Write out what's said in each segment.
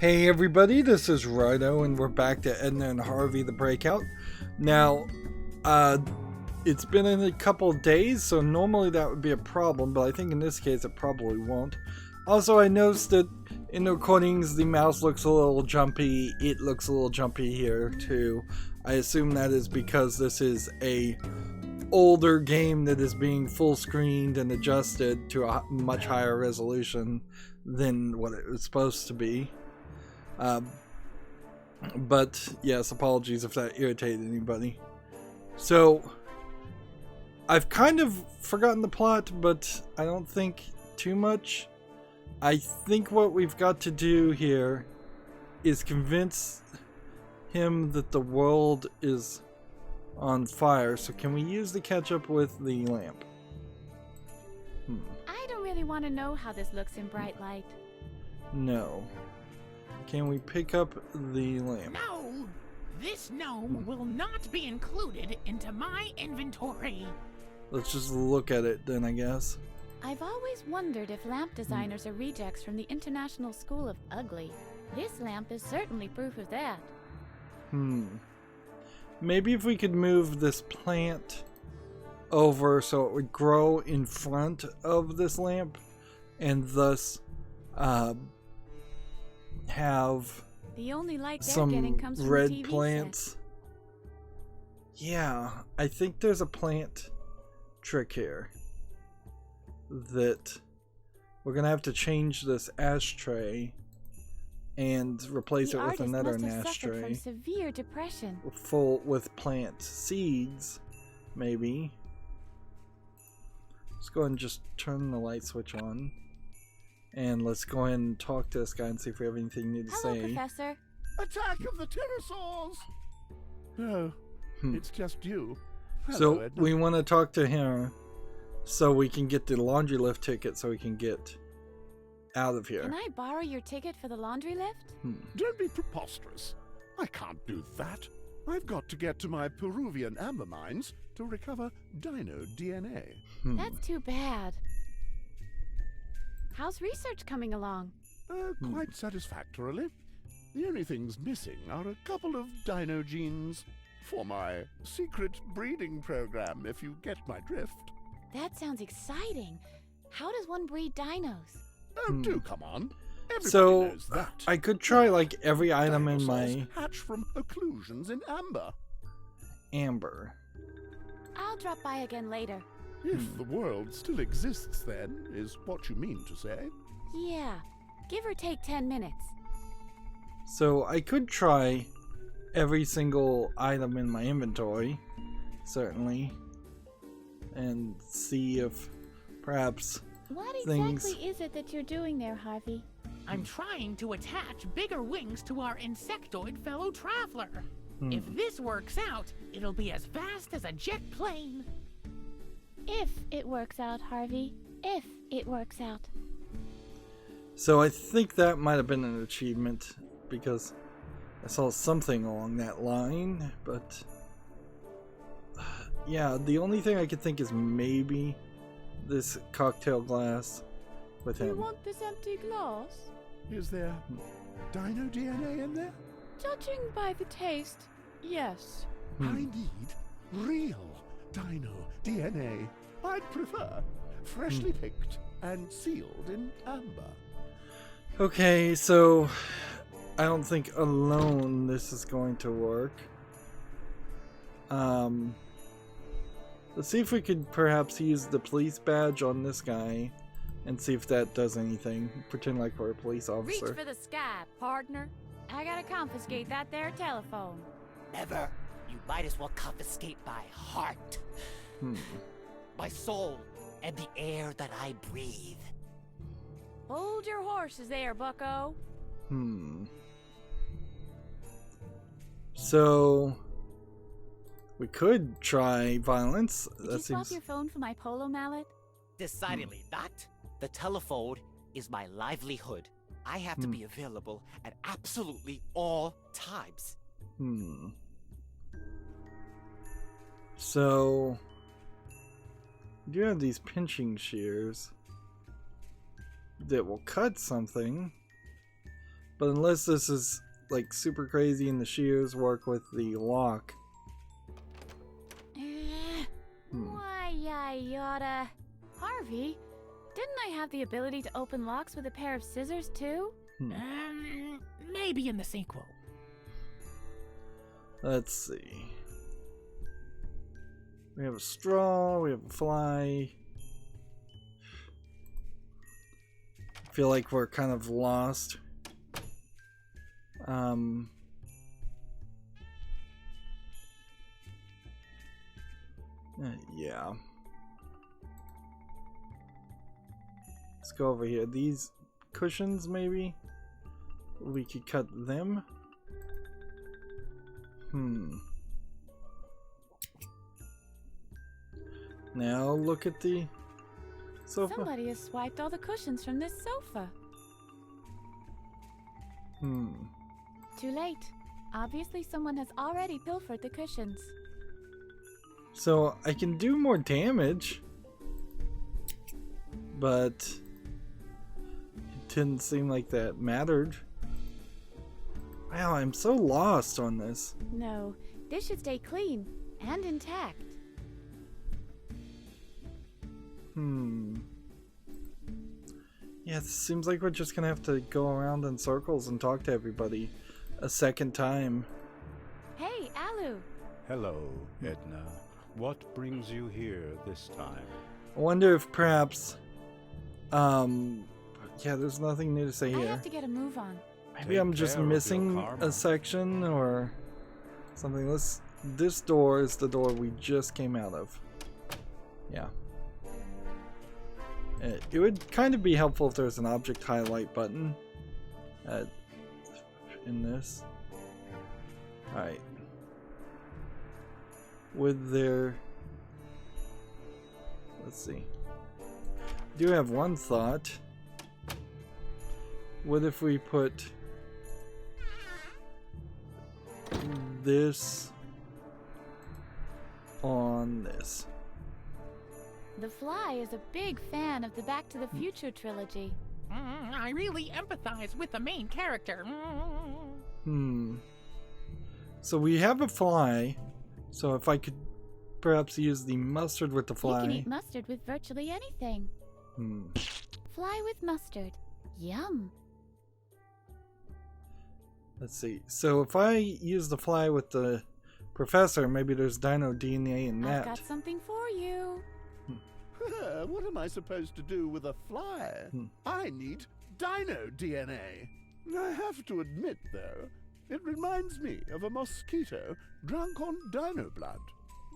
Hey everybody, this is Rydo, and we're back to Edna and Harvey, the Breakout. Now, it's been in a couple of days, so normally that would be a problem, but I think in this case it probably won't. Also, I noticed that in the recordings the mouse looks a little jumpy, it looks a little jumpy here too. I assume that is because this is a older game that is being full screened and adjusted to a much higher resolution than what it was supposed to be. But yes, apologies if that irritated anybody. So I've kind of forgotten the plot, but I don't think too much. I think what we've got to do here is convince him that the world is on fire. So can we use the ketchup with the lamp? I don't really want to know how this looks in bright light. No. Can we pick up the lamp? No! This gnome will not be included into my inventory. Let's just look at it then, I guess. I've always wondered if lamp designers are rejects from the International School of Ugly. This lamp is certainly proof of that. Maybe if we could move this plant over so it would grow in front of this lamp and thus have the only light they're some getting comes from red the TV plants. set. Yeah, I think there's a plant trick here that we're gonna have to change this ashtray and replace it with another ashtray from severe depression. full with plant seeds, maybe. Let's go ahead and just turn the light switch on. And let's go ahead and talk to this guy and see if we have anything new to Hello, say. Professor. Attack of the pterosaurs! No, it's just you. Hello, So Edna. we want to talk to him so we can get the laundry lift ticket so we can get out of here. Can I borrow your ticket for the laundry lift? Don't be preposterous. I can't do that. I've got to get to my Peruvian amber mines to recover dino DNA. That's too bad. How's research coming along? Quite satisfactorily. The only things missing are a couple of dino genes for my secret breeding program, if you get my drift. That sounds exciting. How does one breed dinos? Oh, do come on. Everybody So knows that. I could try like every item in Dinosaurs my hatch from occlusions in amber. amber. I'll drop by again later. If the world still exists, then, is what you mean to say. Yeah, give or take 10 minutes. So I could try every single item in my inventory, certainly, and see if perhaps What things... exactly is it that you're doing there, Harvey? I'm trying to attach bigger wings to our insectoid fellow traveler. If this works out, it'll be as fast as a jet plane. If it works out, Harvey. If it works out. So I think that might have been an achievement because I saw something along that line, but yeah, the only thing I could think is maybe this cocktail glass with him. You want this empty glass? Is there dino DNA in there? Judging by the taste, yes. I need real dino DNA. I'd prefer freshly picked and sealed in amber. Okay, so I don't think alone this is going to work. Let's see if we could perhaps use the police badge on this guy and see if that does anything. Pretend like we're a police officer. Reach for the sky, partner. I gotta confiscate that there telephone. Never. You might as well confiscate my heart, my soul, and the air that I breathe. Hold your horses there, bucko. So we could try violence. Did you swap your phone for my polo mallet? Decidedly not. The telephone is my livelihood. I have to be available at absolutely all times. So you do have these pinching shears that will cut something. But unless this is like super crazy and the shears work with the lock. Why, yada. Harvey, didn't I have the ability to open locks with a pair of scissors too? Maybe in the sequel. Let's see. We have a straw, we have a fly. I feel like we're kind of lost. Yeah. Let's go over here. These cushions, maybe? We could cut them. Now look at the sofa. Somebody has swiped all the cushions from this sofa. Too late. Obviously someone has already pilfered the cushions. So I can do more damage, but it didn't seem like that mattered. Wow, I'm so lost on this. No, this should stay clean and intact. Yeah, it seems like we're just gonna have to go around in circles and talk to everybody a second time. Hey, Alu. Hello, Edna. What brings you here this time? I wonder if perhaps, yeah, there's nothing new to say I here. have to get a move on. Maybe I'm just missing a section or something. This door is the door we just came out of. Yeah. It would kind of be helpful if there was an object highlight button in this. Alright. Would there... Let's see. I do have one thought. What if we put this on this? The Fly is a big fan of the Back to the Future trilogy. I really empathize with the main character. So we have a fly. So if I could perhaps use the mustard with the fly. You can eat mustard with virtually anything. Fly with mustard. Yum. Let's see. So if I use the fly with the professor, maybe there's dino DNA in that. I've got something for you. What am I supposed to do with a fly? I need dino DNA. I have to admit, though, it reminds me of a mosquito drunk on dino blood.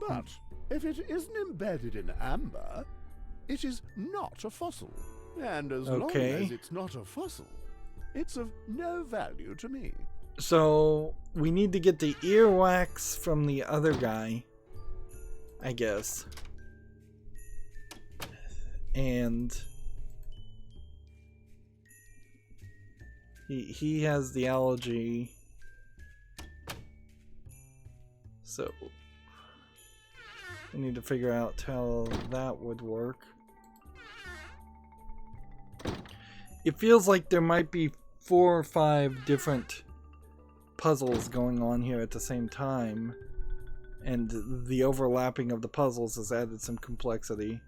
But if it isn't embedded in amber, it is not a fossil. And as long as it's not a fossil, it's of no value to me. So we need to get the earwax from the other guy, I guess. And he has the allergy, so we need to figure out how that would work. It feels like there might be 4 or 5 different puzzles going on here at the same time, and the overlapping of the puzzles has added some complexity.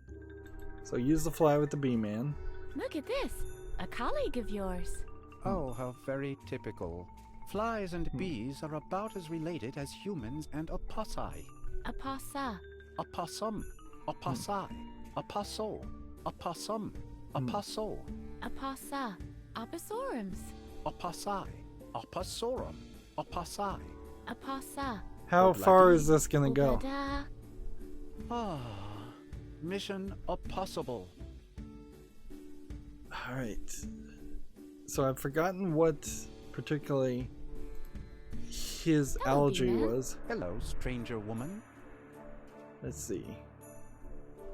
So use the fly with the bee man. Look at this. A colleague of yours. Oh, how very typical. Flies and bees are about as related as humans and opossai. Opossa. Opossum. Opossai. Oposso. Opossum. Oposso. Opossa. Opossorums. Opossai. Opossorum. Opossai. Opossa. How far is this gonna go? Oblada. Ah. Mission impossible. Alright. So I've forgotten what particularly his allergy was. Hello, stranger woman. Let's see.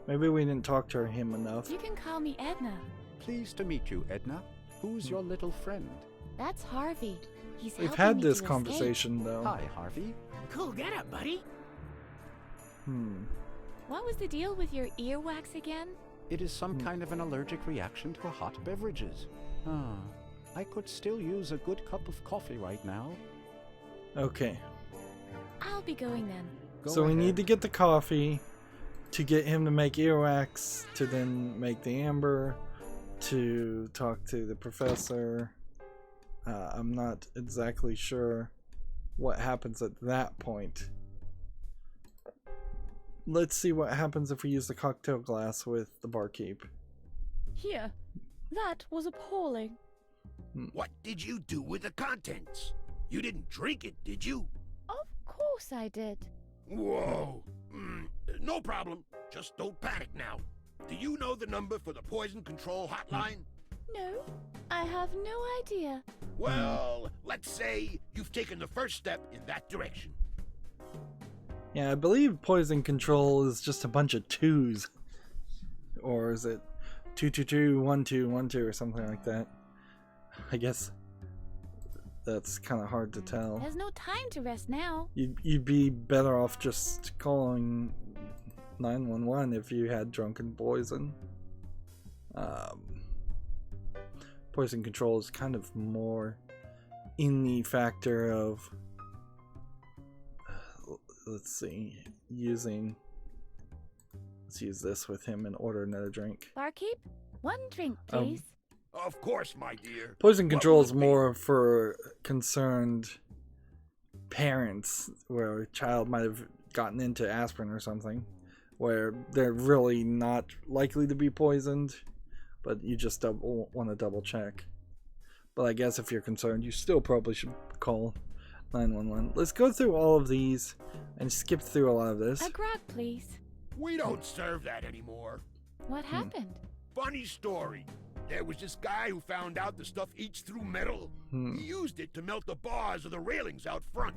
Maybe we didn't talk to him enough. You can call me Edna. Pleased to meet you, Edna. Who's your little friend? That's Harvey. He's We've helping had me this to conversation though. Hi, Harvey. Cool get up, buddy. Escape. What was the deal with your earwax again? It is some kind of an allergic reaction to hot beverages. Ah. I could still use a good cup of coffee right now. Okay. I'll be going then. So we need to get the coffee to get him to make earwax, to then make the amber, to talk to the professor. I'm not exactly sure what happens at that point. Let's see what happens if we use the cocktail glass with the barkeep. Here. That was appalling. What did you do with the contents? You didn't drink it, did you? Of course I did. Whoa. No problem. Just don't panic now. Do you know the number for the poison control hotline? No, I have no idea. Well, let's say you've taken the first step in that direction. Yeah, I believe poison control is just a bunch of twos. Or is it 222 1212 or something like that? I guess that's kind of hard to tell. There's no time to rest now. You'd be better off just calling 911 if you had drunken poison. Poison control is kind of more in the factor of, let's see, let's use this with him and order another drink. Barkeep, one drink, please. Of course, my dear. Poison control is more for concerned parents, where a child might have gotten into aspirin or something, where they're really not likely to be poisoned, but you just want to double check. But I guess if you're concerned, you still probably should call 911. Let's go through all of these and skip through a lot of this. A grog, please. We don't serve that anymore. What happened? Funny story. There was this guy who found out the stuff eats through metal. He used it to melt the bars of the railings out front.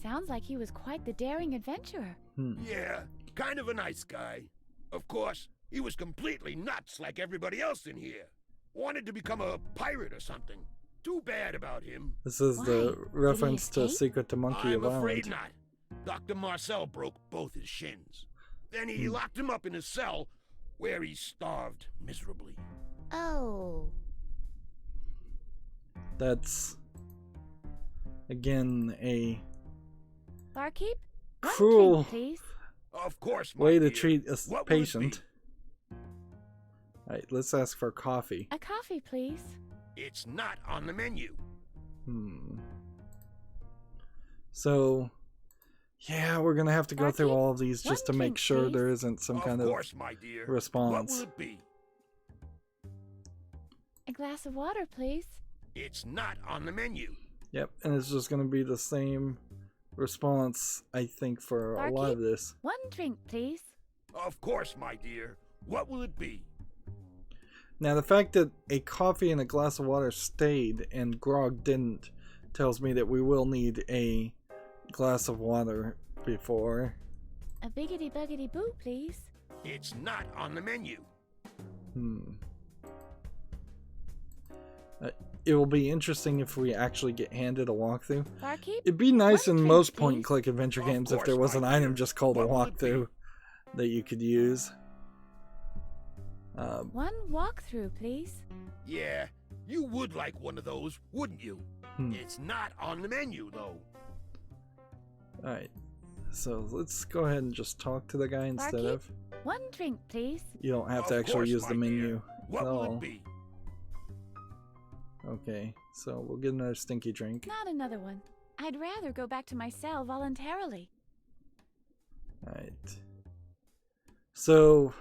Sounds like he was quite the daring adventurer. Yeah, kind of a nice guy. Of course, he was completely nuts like everybody else in here. Wanted to become a pirate or something. Too bad about him. This is the reference to escape? Secret to Monkey I'm Island. afraid not. Dr. Marcel broke both his shins. Then he locked him up in his cell, where he starved miserably. Oh. That's, again, a Barkeep, one cruel drink, please. Of course, my way to dear. treat a What will it patient. Alright, let's ask for coffee. A coffee, please. It's not on the menu. So, yeah, we're gonna have to go through Barkeep, all of these just to one make drink, sure please. there isn't some kind Of of course, my dear. response. What will it be? A glass of water, please. It's not on the menu. Yep, and it's just gonna be the same response, I think, for a lot of Barkeep, this. one drink, please. Of course, my dear. What will it be? Now, the fact that a coffee and a glass of water stayed and grog didn't tells me that we will need a glass of water before. A biggity buggity boo, please. It's not on the menu. It will be interesting if we actually get handed a walkthrough. Barkeep, It'd be nice one in drink, most please. point-and-click adventure Of games if there course, was an my item dear. just called a What would it be? walkthrough that you could use. one walkthrough, please. Yeah, you would like one of those, wouldn't you? It's not on the menu, though. Alright, so let's go ahead and just talk to the guy instead Barkeep, of... one drink, please. You don't have Of to actually course, use the my dear. menu What at will all. it be? Okay, so we'll get another stinky drink. Not another one. I'd rather go back to my cell voluntarily. Alright. So,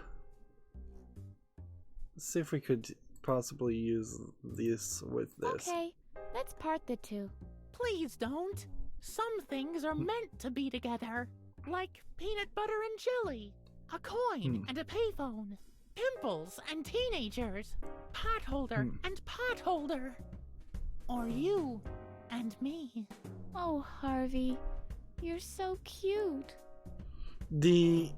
let's see if we could possibly use this with this. Okay, let's part the two. Please don't. Some things are meant to be together. Like peanut butter and jelly, a coin and a payphone, pimples and teenagers, potholder and potholder. Or you and me. Oh, Harvey, you're so cute. The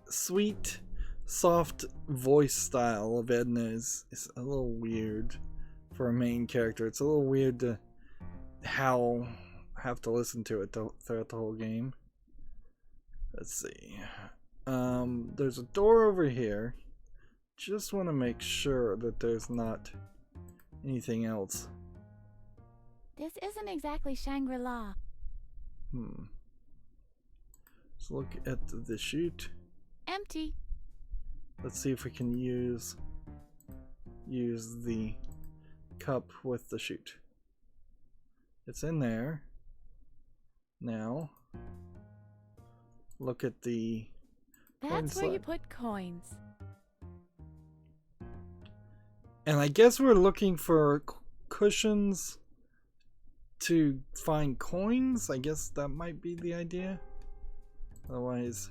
sweet, soft voice style of Edna is a little weird for a main character. It's a little weird to have to listen to it throughout the whole game. Let's see. There's a door over here. Just want to make sure that there's not anything else. This isn't exactly Shangri-La. Let's look at the chute. Empty. Let's see if we can use the cup with the chute. It's in there. Now, look at the That's where you slot. put coins. And I guess we're looking for cushions to find coins. I guess that might be the idea. Otherwise,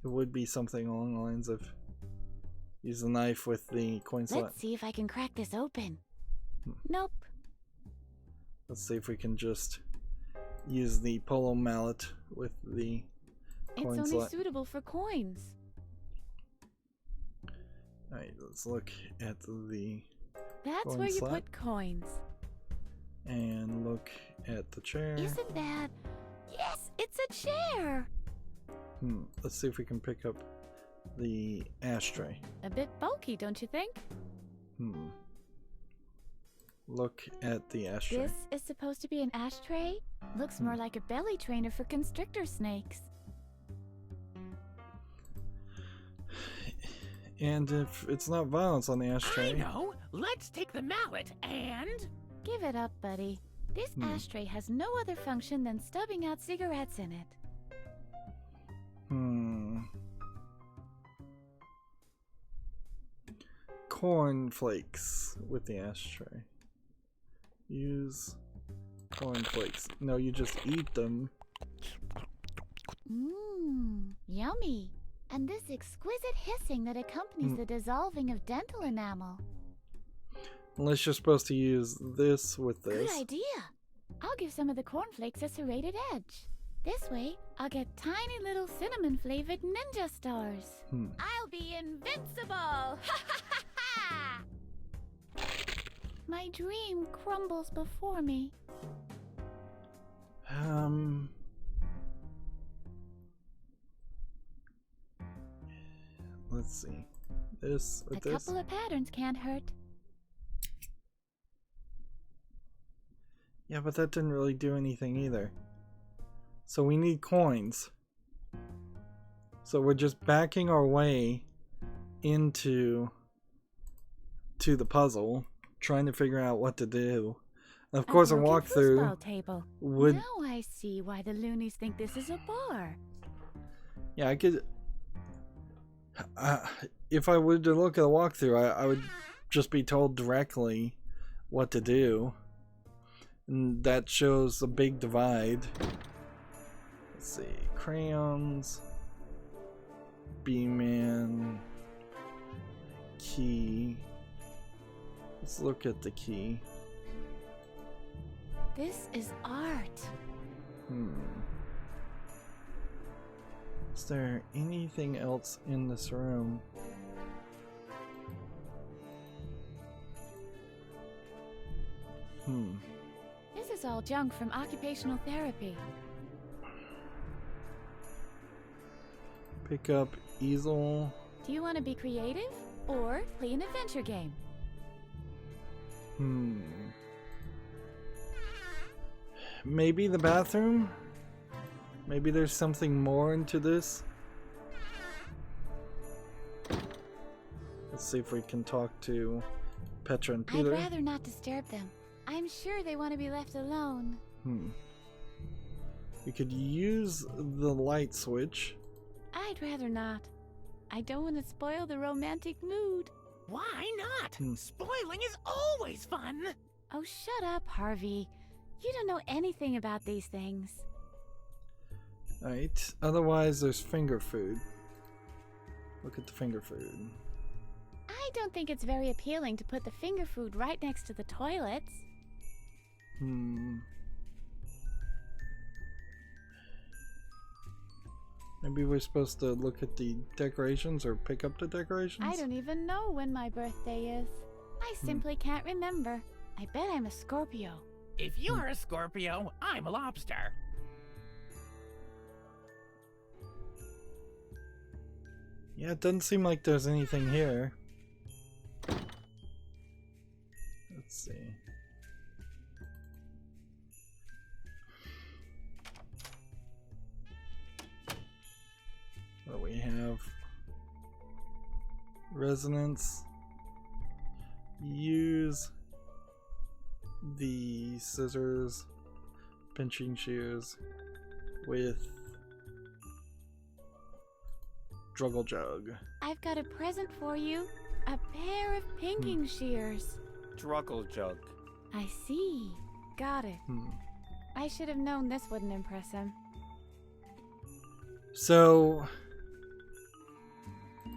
it would be something along the lines of use the knife with the coin slot. Let's see if I can crack this open. Nope. Let's see if we can just use the polo mallet with the It's coin only slot. suitable for coins. Alright, let's look at the That's coin where you slot put coins. and look at the chair. Isn't that... Yes, it's a chair! Let's see if we can pick up the ashtray. A bit bulky, don't you think? Look at the ashtray. This is supposed to be an ashtray? Looks more like a belly trainer for constrictor snakes. And if it's not violence on the I ashtray, know. Let's take the mallet and... Give it up, buddy. This ashtray has no other function than stubbing out cigarettes in it. Corn flakes with the ashtray. Use corn flakes. No, you just eat them. Yummy. And this exquisite hissing that accompanies the dissolving of dental enamel. Unless you're supposed to use this with this. Good idea. I'll give some of the cornflakes a serrated edge. This way, I'll get tiny little cinnamon-flavored ninja stars. I'll be invincible! Ha ha ha ha! My dream crumbles before me. Let's see. This with A this. couple of patterns can't hurt. Yeah, but that didn't really do anything either. So we need coins. So we're just backing our way into the puzzle, trying to figure out what to do. And of course, a broken walkthrough foosball table. would. Now I see why the loonies think this is a bar. Yeah, I could. If I were to look at a walkthrough, I would just be told directly what to do. And that shows a big divide. Let's see. Crayons. B-man. Key. Let's look at the key. This is art. Is there anything else in this room? This is all junk from occupational therapy. Pick up easel. Do you want to be creative or play an adventure game? Maybe the bathroom? Maybe there's something more into this? Let's see if we can talk to Petra and Peter. I'd rather not disturb them. I'm sure they want to be left alone. We could use the light switch. I'd rather not. I don't want to spoil the romantic mood. Why not? Spoiling is always fun. Oh, shut up, Harvey. You don't know anything about these things. Alright, otherwise there's finger food. Look at the finger food. I don't think it's very appealing to put the finger food right next to the toilets. Maybe we're supposed to look at the decorations or pick up the decorations? I don't even know when my birthday is. I simply can't remember. I bet I'm a Scorpio. If you're a Scorpio, I'm a lobster. Yeah, it doesn't seem like there's anything here. Let's see. What do we have? Resonance. Use the scissors, pinching shears with Druggle Jug. I've got a present for you. A pair of pinking shears. Druggle Jug. I see. Got it. I should have known this wouldn't impress him. So,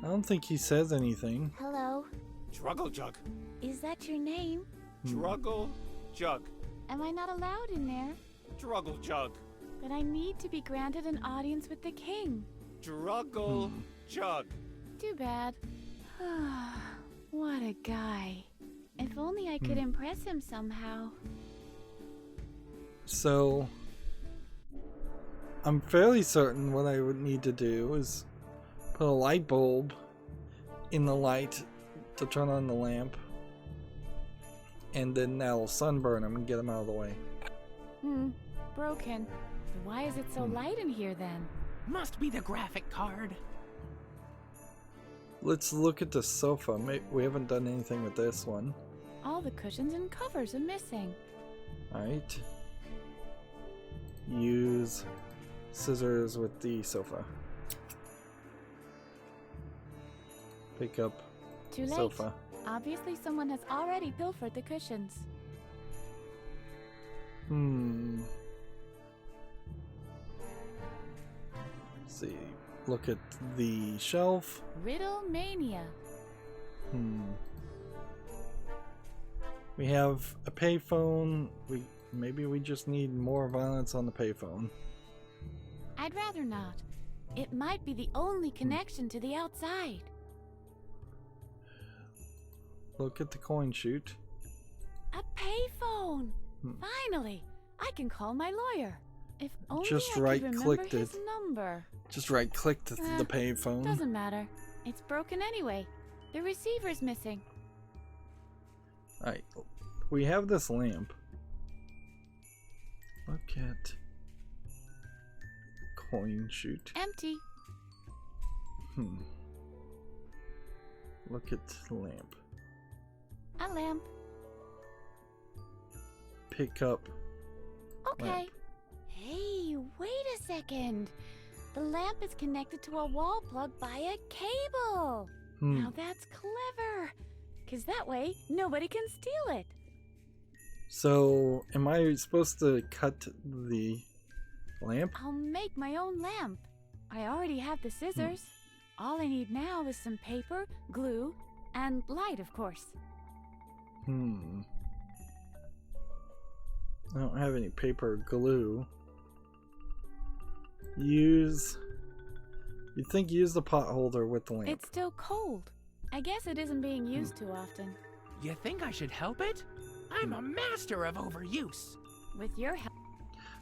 I don't think he says anything. Hello. Druggle Jug. Is that your name? Druggle Jug. Am I not allowed in there? Druggle Jug. But I need to be granted an audience with the king. Druggle Jug. Too bad. What a guy. If only I could impress him somehow. So, I'm fairly certain what I would need to do is put a light bulb in the light to turn on the lamp, and then that'll sunburn him and get him out of the way. Broken. Why is it so light in here then? Must be the graphic card. Let's look at the sofa. We haven't done anything with this one. All the cushions and covers are missing. Alright. Use scissors with the sofa. Pick up Too late. sofa. Obviously someone has already pilfered the cushions. Let's see. Look at the shelf. Riddle mania. We have a payphone. Maybe we just need more violence on the payphone. I'd rather not. It might be the only connection to the outside. Look at the coin chute. A payphone! Finally! I can call my lawyer. If only Just I could right-clicked remember his number. Just right-click the payphone. Doesn't matter. It's broken anyway. The receiver's missing. Alright, we have this lamp. Look at coin chute. Empty. Look at lamp. A lamp. Pick up. Okay. Lamp. Hey, wait a second. The lamp is connected to a wall plug by a cable. Now that's clever. 'Cause that way, nobody can steal it. So, am I supposed to cut the lamp? I'll make my own lamp. I already have the scissors. All I need now is some paper, glue, and light, of course. I don't have any paper or glue. Use the pot holder with the lamp. It's still cold. I guess it isn't being used too often. You think I should help it? I'm a master of overuse. With your help.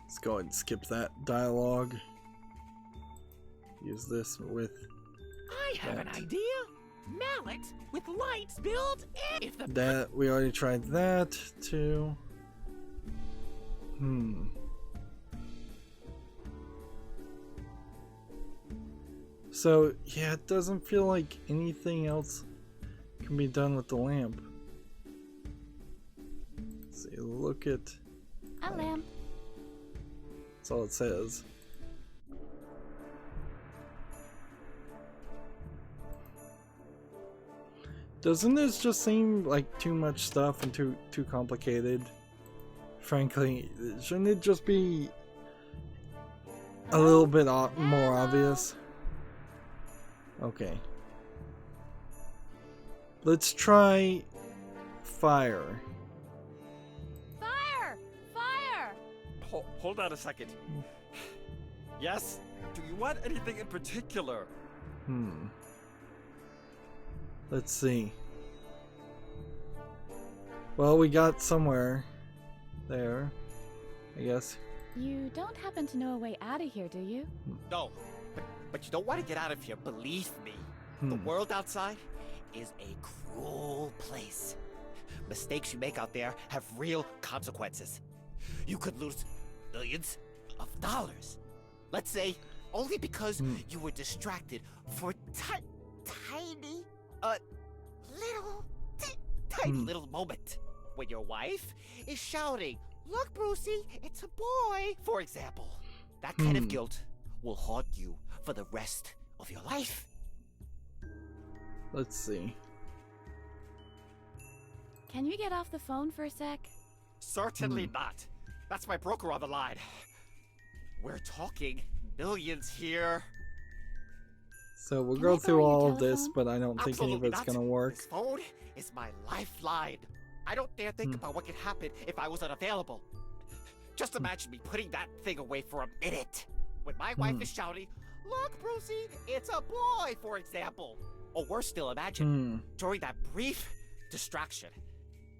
Let's go ahead and skip that dialogue. Use this with I have an idea. Mallet with lights built in. If the that. We already tried that too. So, yeah, it doesn't feel like anything else can be done with the lamp. Let's see, look at A lamp. that's all it says. Doesn't this just seem like too much stuff and too complicated? Frankly, shouldn't it just be a little bit more obvious? Okay. Let's try fire. Fire! Fire! Hold on a second. Yes? Do you want anything in particular? Let's see. Well, we got somewhere there, I guess. You don't happen to know a way out of here, do you? No, but you don't want to get out of here, believe me. The world outside is a cruel place. mistakes you make out there have real consequences. You could lose millions of dollars. Let's say only because you were distracted for tiny little moment when your wife is shouting, "Look, Brucey, it's a boy," for example. That kind of guilt will haunt you for the rest of your life. Let's see. Can you get off the phone for a sec? Certainly not. That's my broker on the line. We're talking millions here. So we'll Can go I through borrow your all of this, telephone? but I don't think any of Absolutely it's not. gonna work. This phone is my lifeline. I don't dare think about what could happen if I was unavailable. Just imagine me putting that thing away for a minute. When my wife is shouting, "Look, Brucey, it's a boy," for example. Or worse still, imagine during that brief distraction,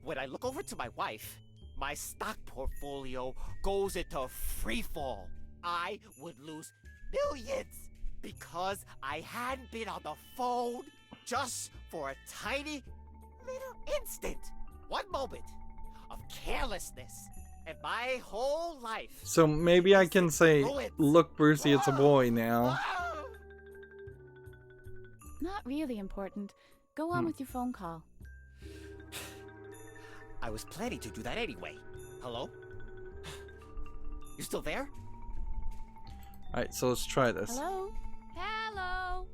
when I look over to my wife, my stock portfolio goes into free fall. I would lose millions because I hadn't been on the phone just for a tiny little instant. One moment of carelessness, and my whole life. So maybe I can say, ruined. "Look, Brucey, it's a boy now." Not really important. Go on with your phone call. I was planning to do that anyway. Hello? You still there? Alright, so let's try this. Hello? Hello?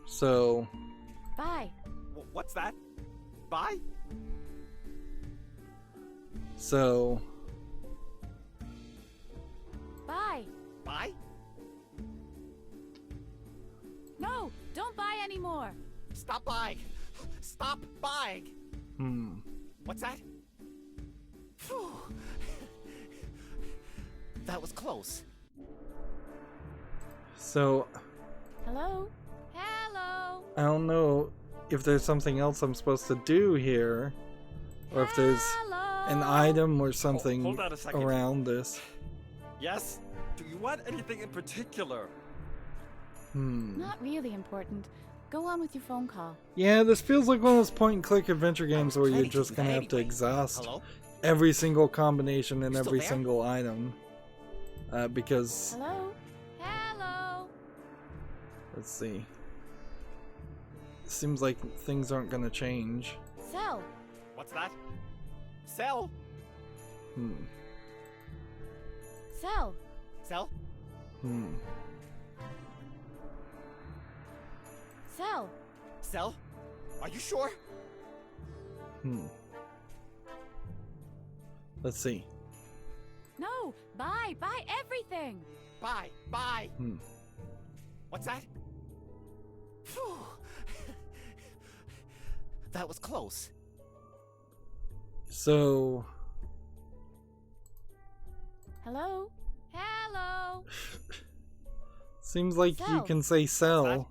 So, Bye. What's that? Bye? so, Bye. Bye? No, don't buy anymore. Stop buying! Stop buying! What's that? Phew. That was close. so, Hello? Hello? I don't know if there's something else I'm supposed to do here, or if there's an Hello? item or something hold on a second. around this. Yes? Do you want anything in particular? Not really important. Go on with your phone call. Yeah, this feels like one of those point-and-click adventure games where you're planning to just do gonna that have to anyway. exhaust Hello? every single combination and You still every there? single item. Because, Hello? Hello? let's see. Seems like things aren't gonna change. Cell. What's that? Sell? Cell. Sell? Cell. Sell? Are you sure? Let's see. No, buy. Buy everything. Buy! Buy! What's that? Phew. That was close. So, Hello? Hello? seems like you Sell. can say sell,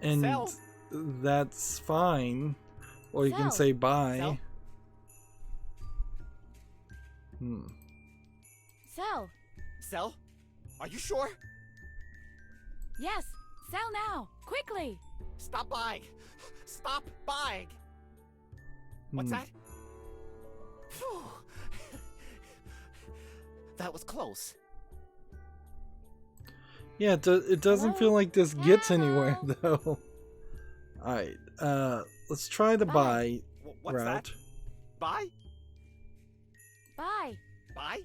and Sell. that's fine. Or you can Sell. say buy. Sell. Sell. Sell? Are you sure? Yes. Sell now. Quickly. Stop buying! Stop buying! What's that? Phew. That was close. Yeah, it doesn't Hello? feel like this gets anywhere, Hello? though. Alright, let's try the buy What's route. that? Bye? Buy. Buy?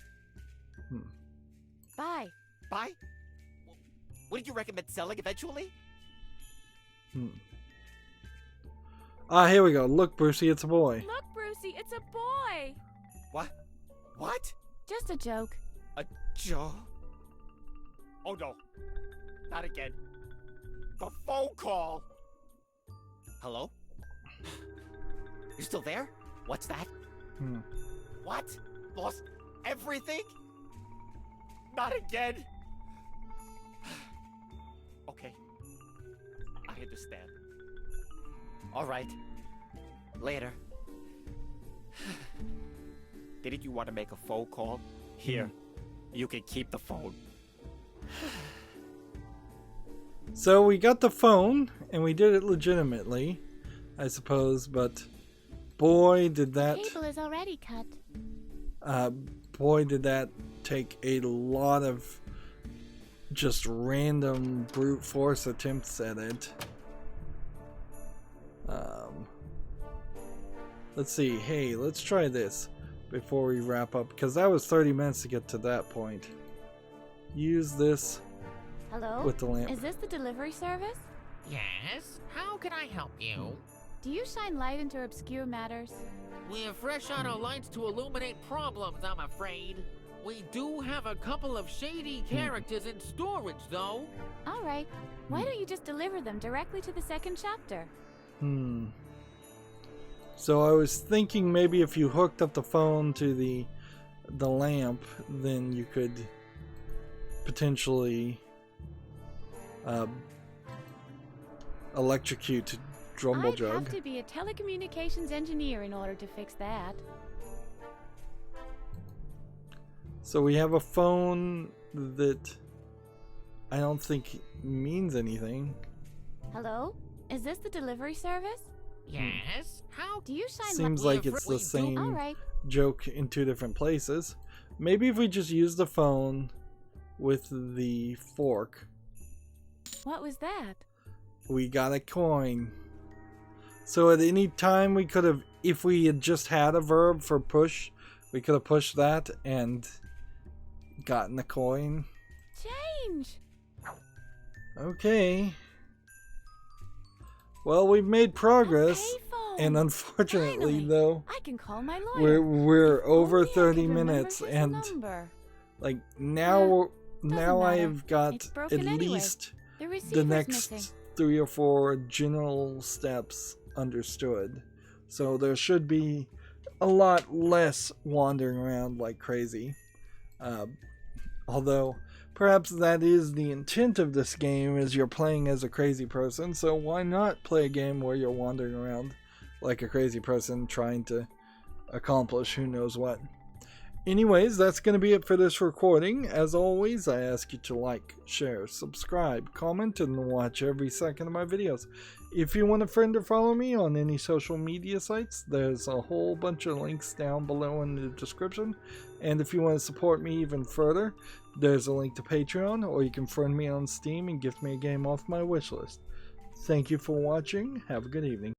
Buy. Buy? Wouldn't you recommend selling eventually? Here we go. Look, Brucey, it's a boy. Look, Brucey, it's a boy. What? What? Just a joke. A joke? Oh no. Not again. The phone call! Hello? You still there? What's that? What? Lost everything? Not again? Okay. I understand. Alright. Later. Didn't you want to make a phone call? Here. You can keep the phone. So we got the phone, and we did it legitimately. I suppose, but boy did that The cable is already cut. boy did that take a lot of just random brute force attempts at it. Let's see. Hey, let's try this before we wrap up, because that was 30 minutes to get to that point. Use this Hello? with the lamp. Is this the delivery service? Yes? How can I help you? Do you shine light into obscure matters? We have fresh out our lights to illuminate problems, I'm afraid. We do have a couple of shady characters in storage, though. Alright. Why don't you just deliver them directly to the second chapter? So I was thinking maybe if you hooked up the phone to the lamp, then you could potentially electrocute Drumbledrug. I'd have to be a telecommunications engineer in order to fix that. So we have a phone that I don't think means anything. Hello? Is this the delivery service? Yes? How Do you shine Seems light? like it's the same Alright. joke in two different places. Maybe if we just use the phone with the fork, What was that? we got a coin. So at any time we could have, if we had just had a verb for push, we could have pushed that and gotten the coin. Change! Okay. Well, we've made progress, Payphone! and unfortunately, Finally, though, I can call my lawyer. we're over Only I 30 could remember minutes, his and number. like now matter. I've got It's at broken anyway. least The the receiver's next missing. 3 or 4 general steps understood. So there should be a lot less wandering around like crazy. Although perhaps that is the intent of this game, is you're playing as a crazy person, so why not play a game where you're wandering around like a crazy person trying to accomplish who knows what. Anyways, that's going to be it for this recording. As always, I ask you to like, share, subscribe, comment, and watch every second of my videos. If you want a friend or follow me on any social media sites, there's a whole bunch of links down below in the description. And if you want to support me even further, there's a link to Patreon, or you can friend me on Steam and gift me a game off my wishlist. Thank you for watching. Have a good evening.